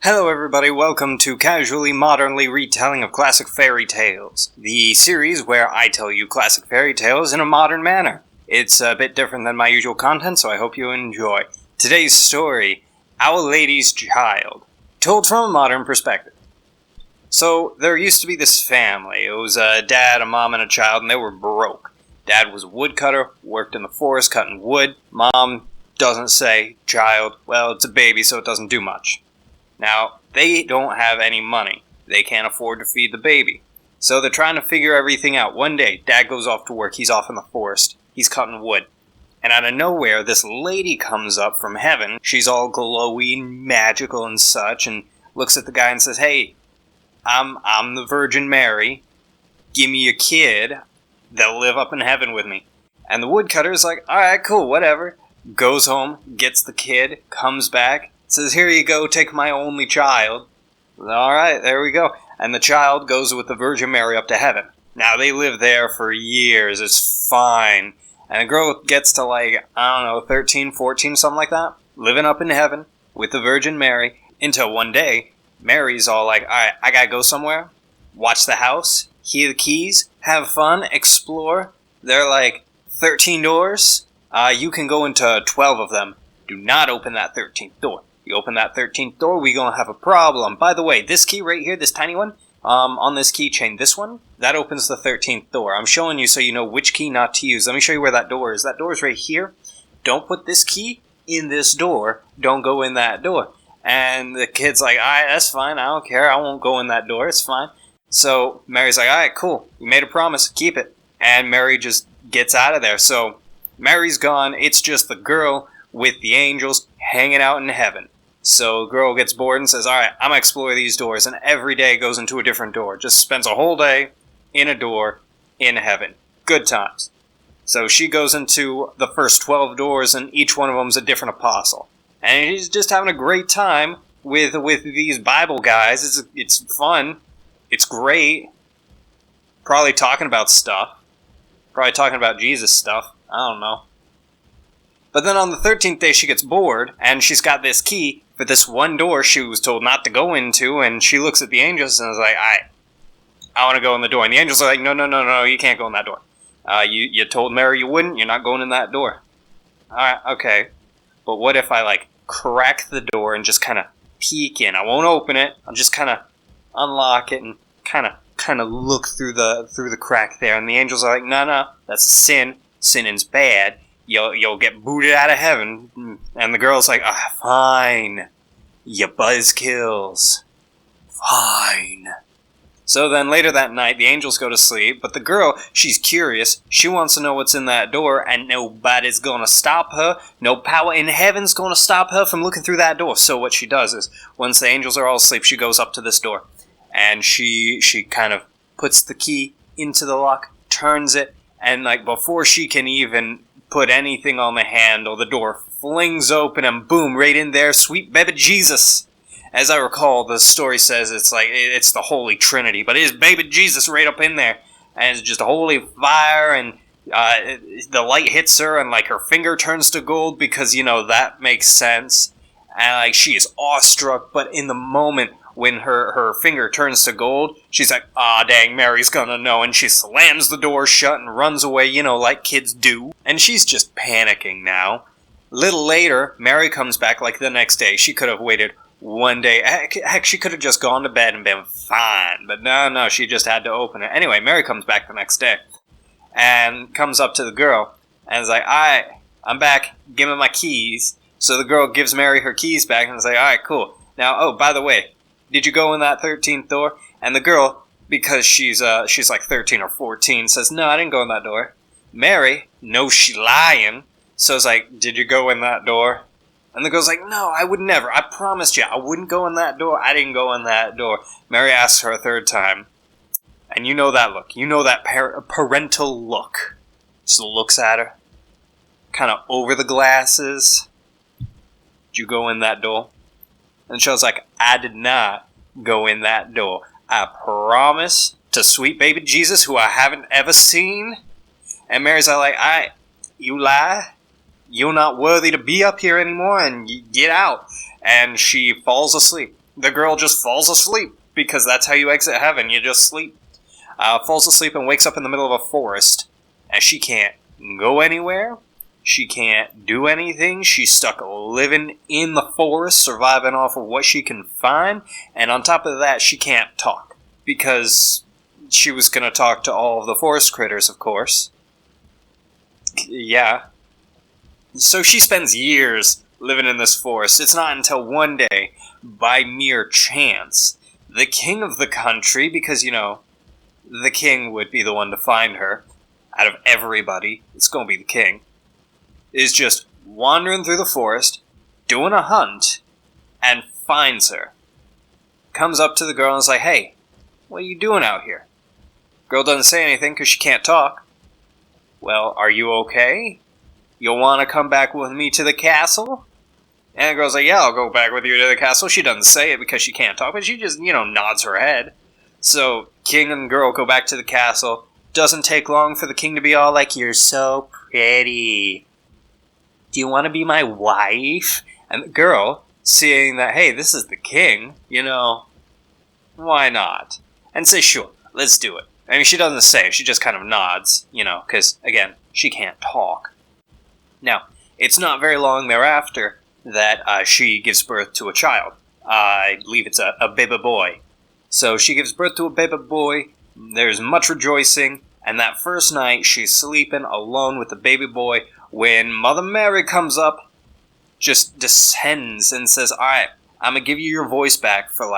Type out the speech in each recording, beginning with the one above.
Hello everybody, welcome to Casually Modernly Retelling of Classic Fairy Tales, the series where I tell you classic fairy tales in a modern manner. It's a bit different than my usual content, so I hope you enjoy. Today's story, Our Lady's Child, told from a modern perspective. So, there used to be this family. It was a dad, a mom, and a child, and they were broke. Dad was a woodcutter, worked in the forest cutting wood. Mom doesn't say, child, well, it's a baby, so it doesn't do much. Now, they don't have any money. They can't afford to feed the baby. So they're trying to figure everything out. One day, Dad goes off to work. He's off in the forest. He's cutting wood. And out of nowhere, this lady comes up from heaven. She's all glowy and magical and such, and looks at the guy and says, "Hey, I'm the Virgin Mary. Give me a kid. They'll live up in heaven with me." And the woodcutter's like, "Alright, cool, whatever." Goes home, gets the kid, comes back, says, "Here you go, take my only child." Alright, there we go. And the child goes with the Virgin Mary up to heaven. Now, they live there for years. It's fine. And the girl gets to, 13, 14, something like that, living up in heaven with the Virgin Mary, until one day, Mary's all like, "Alright, I gotta go somewhere, watch the house, hear the keys, have fun, explore. They're like 13 doors. You can go into 12 of them. Do not open that 13th door. You open that 13th door, we gonna have a problem. By the way, this key right here, this tiny one, on this keychain, this one, that opens the 13th door. I'm showing you so you know which key not to use. Let me show you where that door is. That door is right here. Don't put this key in this door. Don't go in that door." And the kid's like, "Alright, that's fine. I don't care. I won't go in that door. It's fine." So Mary's like, "Alright, cool. You made a promise. Keep it." And Mary just gets out of there. So Mary's gone. It's just the girl with the angels hanging out in heaven. So the girl gets bored and says, "Alright, I'm going to explore these doors." And every day goes into a different door. Just spends a whole day in a door in heaven. Good times. So she goes into the first 12 doors, and each one of them's a different apostle. And she's just having a great time with these Bible guys. It's fun. It's great. Probably talking about stuff. Probably talking about Jesus stuff. I don't know. But then on the 13th day, she gets bored, and she's got this key for this one door she was told not to go into, and she looks at the angels and is like, I want to go in the door. And the angels are like, no, you can't go in that door. You told Mary you wouldn't, you're not going in that door. Alright, okay. But what if I, crack the door and just kind of peek in? I won't open it, I'll just kind of unlock it and kind of look through the crack there. And the angels are like, no, that's a sin. Sinning's bad. You'll get booted out of heaven. And the girl's like, fine. You buzzkills. Fine. So then later that night, the angels go to sleep, but the girl, she's curious. She wants to know what's in that door, and nobody's gonna stop her. No power in heaven's gonna stop her from looking through that door. So what she does is, once the angels are all asleep, she goes up to this door. And she kind of puts the key into the lock, turns it, and before she can even put anything on the handle, the door flings open, and boom, right in there, sweet baby Jesus. As I recall, the story says it's the Holy Trinity, but it is baby Jesus right up in there, and it's just a holy fire, and the light hits her, and her finger turns to gold, because that makes sense, and she is awestruck. But in the moment when her finger turns to gold, she's like, dang, Mary's gonna know, and she slams the door shut and runs away, like kids do. And she's just panicking now. Little later, Mary comes back the next day. She could have waited one day. Heck, she could have just gone to bed and been fine. But no, she just had to open it. Anyway, Mary comes back the next day and comes up to the girl and is like, "Alright, I'm back. Give me my keys." So the girl gives Mary her keys back and is like, "Alright, cool. Now, by the way, did you go in that 13th door?" And the girl, because she's 13 or 14, says, "No, I didn't go in that door." Mary knows she lying, so it's like, "Did you go in that door?" And the girl's like, "No, I would never. I promised you, I wouldn't go in that door. I didn't go in that door." Mary asks her a third time, and you know that look. You know that parental look. Just looks at her, kind of over the glasses. "Did you go in that door?" And she was like, "I did not go in that door. I promise to sweet baby Jesus, who I haven't ever seen." And Mary's like, "You lie. You're not worthy to be up here anymore, and you get out." And she falls asleep. the girl just falls asleep, because that's how you exit heaven, you just sleep. Falls asleep and wakes up in the middle of a forest, and she can't go anywhere, she can't do anything, she's stuck living in the forest, surviving off of what she can find, and on top of that, she can't talk, because she was going to talk to all of the forest critters, of course. Yeah. So she spends years living in this forest. It's not until one day, by mere chance, the king of the country, because, the king would be the one to find her, out of everybody, it's going to be the king, is just wandering through the forest, doing a hunt, and finds her. Comes up to the girl and is like, hey, what are you doing out here? Girl doesn't say anything because she can't talk. Well, are you okay? You'll want to come back with me to the castle? And the girl's like, yeah, I'll go back with you to the castle. She doesn't say it because she can't talk, but she just, nods her head. So, king and girl go back to the castle. Doesn't take long for the king to be all like, you're so pretty. Do you want to be my wife? And the girl, seeing that, hey, this is the king, why not? And says, sure, let's do it. I mean, she doesn't say, she just kind of nods, because, again, she can't talk. Now, it's not very long thereafter that she gives birth to a child. I believe it's a baby boy. So she gives birth to a baby boy, there's much rejoicing, and that first night she's sleeping alone with the baby boy when Mother Mary comes up, just descends and says, alright, I'm going to give you your voice back for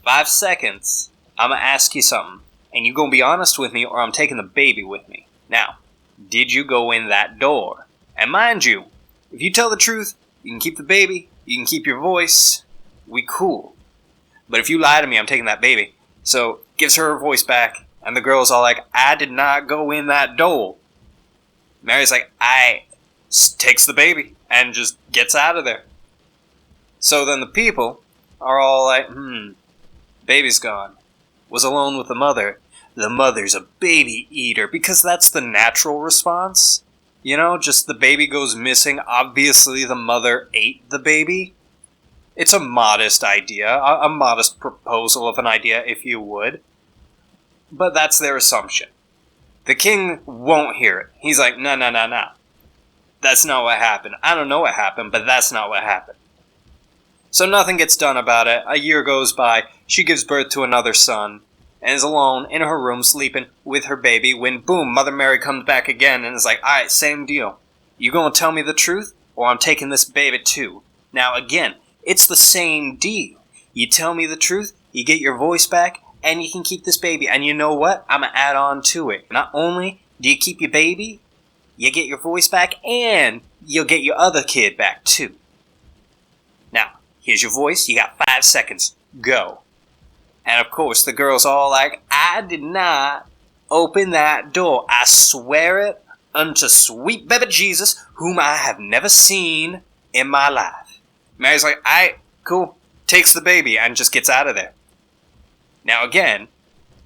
5 seconds. I'm going to ask you something, and you're going to be honest with me or I'm taking the baby with me. Now, did you go in that door? And mind you, if you tell the truth, you can keep the baby, you can keep your voice, we cool. But if you lie to me, I'm taking that baby. So, gives her voice back, and the girl's all like, I did not go in that door. Mary's like, takes the baby, and just gets out of there. So then the people are all like, baby's gone. Was alone with the mother. The mother's a baby eater, because that's the natural response. Just the baby goes missing, obviously the mother ate the baby. It's a modest idea, a modest proposal of an idea, if you would. But that's their assumption. The king won't hear it. He's like, no. That's not what happened. I don't know what happened, but that's not what happened. So nothing gets done about it. A year goes by, she gives birth to another son, and is alone in her room sleeping with her baby when, boom, Mother Mary comes back again and is like, alright, same deal. You gonna tell me the truth, or I'm taking this baby too? Now again, it's the same deal. You tell me the truth, you get your voice back, and you can keep this baby. And you know what? I'm gonna add on to it. Not only do you keep your baby, you get your voice back, and you'll get your other kid back too. Now, here's your voice, you got 5 seconds. Go. And of course, the girl's all like, I did not open that door. I swear it unto sweet baby Jesus, whom I have never seen in my life. Mary's like, alright, cool. Takes the baby and just gets out of there. Now again,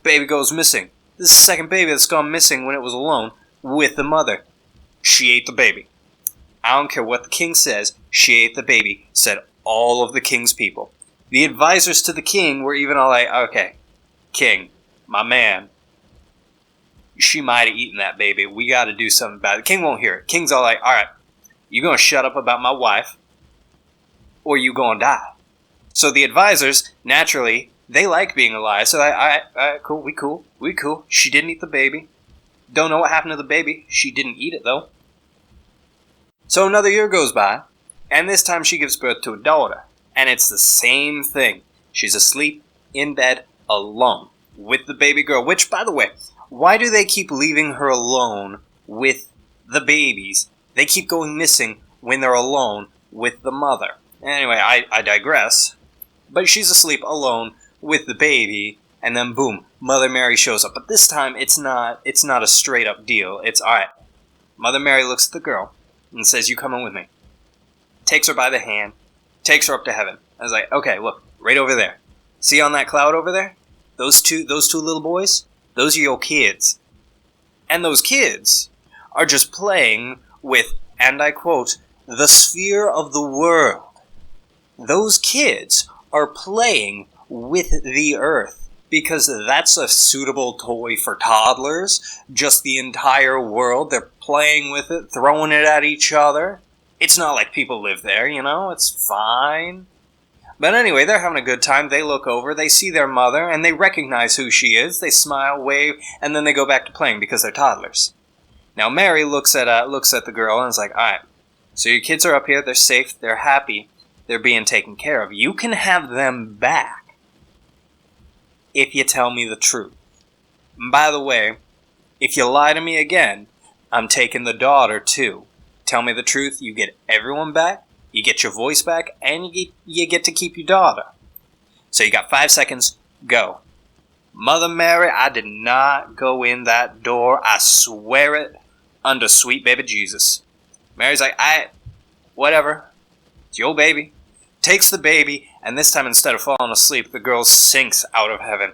baby goes missing. This is the second baby that's gone missing when it was alone with the mother. She ate the baby. I don't care what the king says, she ate the baby, said all of the king's people. The advisors to the king were even all like, okay, king, my man, she might have eaten that baby. We got to do something about it. The king won't hear it. King's all like, alright, you going to shut up about my wife, or you going to die. So the advisors, naturally, they like being alive. So alright, cool, we cool. She didn't eat the baby. Don't know what happened to the baby. She didn't eat it, though. So another year goes by, and this time she gives birth to a daughter. And it's the same thing. She's asleep, in bed, alone, with the baby girl. Which, by the way, why do they keep leaving her alone with the babies? They keep going missing when they're alone with the mother. Anyway, I digress. But she's asleep alone with the baby, and then boom, Mother Mary shows up. But this time, it's not a straight up deal. It's, alright, Mother Mary looks at the girl and says, you coming with me. Takes her by the hand, takes her up to heaven. I was like, okay, look, right over there. See on that cloud over there? Those two little boys? Those are your kids. And those kids are just playing with, and I quote, the sphere of the world. Those kids are playing with the Earth, because that's a suitable toy for toddlers. Just the entire world, they're playing with it, throwing it at each other. It's not like people live there, it's fine. But anyway, they're having a good time. They look over, they see their mother, and they recognize who she is. They smile, wave, and then they go back to playing because they're toddlers. Now Mary looks at the girl and is like, alright, so your kids are up here, they're safe, they're happy, they're being taken care of. You can have them back if you tell me the truth. And by the way, if you lie to me again, I'm taking the daughter too. Tell me the truth, you get everyone back, you get your voice back, and you get to keep your daughter. So you got 5 seconds, go. Mother Mary, I did not go in that door, I swear it, under sweet baby Jesus. Mary's like, whatever, it's your baby. Takes the baby, and this time instead of falling asleep, the girl sinks out of heaven.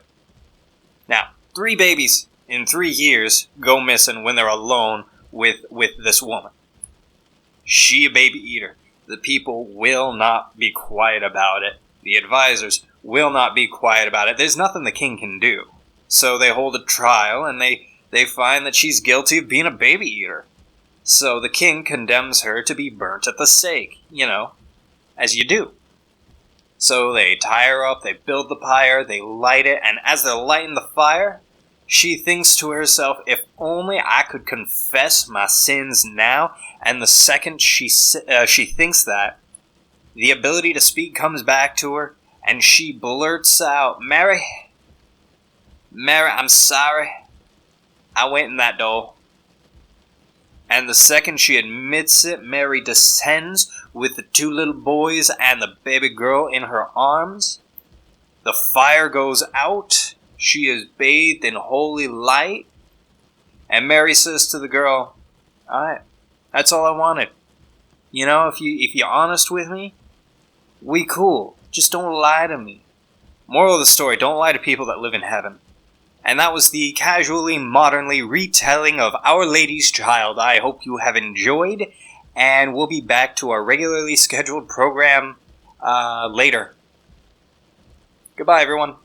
Now, 3 babies in 3 years go missing when they're alone with this woman. She a baby eater. The people will not be quiet about it. The advisors will not be quiet about it. There's nothing the king can do. So they hold a trial, and they find that she's guilty of being a baby eater. So the king condemns her to be burnt at the stake, as you do. So they tie her up, they build the pyre, they light it, and as they're lighting the fire, she thinks to herself, if only I could confess my sins now. And the second she thinks that, the ability to speak comes back to her, and she blurts out, Mary, I'm sorry. I went in that door. And the second she admits it, Mary descends with the 2 little boys and the baby girl in her arms. The fire goes out. She is bathed in holy light. And Mary says to the girl, alright, that's all I wanted. If you're honest with me, we cool. Just don't lie to me. Moral of the story, don't lie to people that live in heaven. And that was the casually, modernly retelling of Our Lady's Child. I hope you have enjoyed, and we'll be back to our regularly scheduled program later. Goodbye, everyone.